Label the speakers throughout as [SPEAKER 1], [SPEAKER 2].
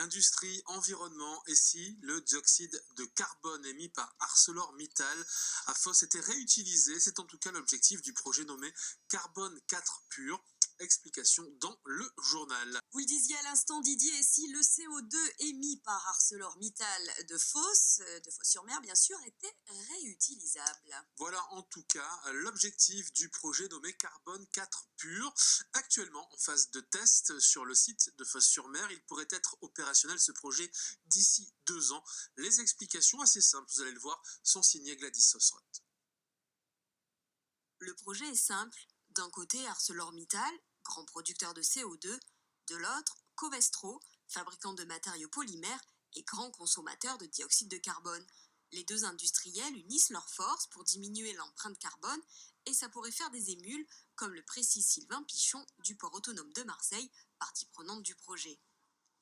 [SPEAKER 1] Industrie, environnement, et si le dioxyde de carbone émis par ArcelorMittal à Fos était réutilisé? C'est en tout cas l'objectif du projet nommé Carbone 4 Pur. Explication dans le journal.
[SPEAKER 2] Vous le disiez à l'instant, Didier, et si le CO2 émis par ArcelorMittal de Fos-sur-Mer, bien sûr, était réutilisable?
[SPEAKER 1] Voilà en tout cas l'objectif du projet nommé Carbone 4 Pur. Actuellement en phase de test sur le site de Fos-sur-Mer, il pourrait être opérationnel ce projet d'ici 2 ans. Les explications assez simples, vous allez le voir, sont signées Gladys Sosrot.
[SPEAKER 2] Le projet est simple. D'un côté, ArcelorMittal, grand producteur de CO2, de l'autre, Covestro, fabricant de matériaux polymères et grand consommateur de dioxyde de carbone. Les deux industriels unissent leurs forces pour diminuer l'empreinte carbone et ça pourrait faire des émules, comme le précise Sylvain Pichon du port autonome de Marseille, partie prenante du projet.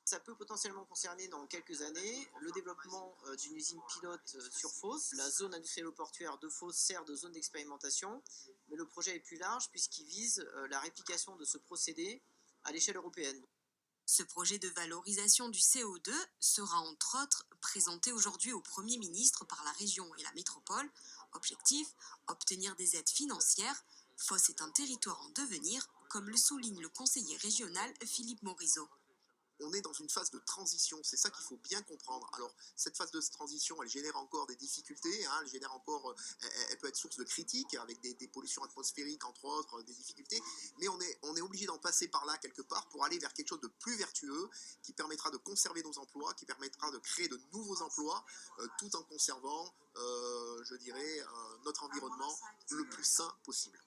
[SPEAKER 3] Ça peut potentiellement concerner dans quelques années le développement d'une usine pilote sur Fos. La zone industrielle portuaire de Fos sert de zone d'expérimentation, mais le projet est plus large puisqu'il vise la réplication de ce procédé à l'échelle européenne.
[SPEAKER 2] Ce projet de valorisation du CO2 sera entre autres présenté aujourd'hui au Premier ministre par la région et la métropole. Objectif, obtenir des aides financières. Fos est un territoire en devenir, comme le souligne le conseiller régional Philippe Morisot.
[SPEAKER 4] On est dans une phase de transition, c'est ça qu'il faut bien comprendre. Alors, cette phase de transition, elle génère encore des difficultés, hein, elle génère encore, elle peut être source de critiques, avec des pollutions atmosphériques, entre autres, des difficultés, mais on est obligé d'en passer par là, quelque part, pour aller vers quelque chose de plus vertueux, qui permettra de conserver nos emplois, qui permettra de créer de nouveaux emplois, tout en conservant, je dirais, notre environnement le plus sain possible.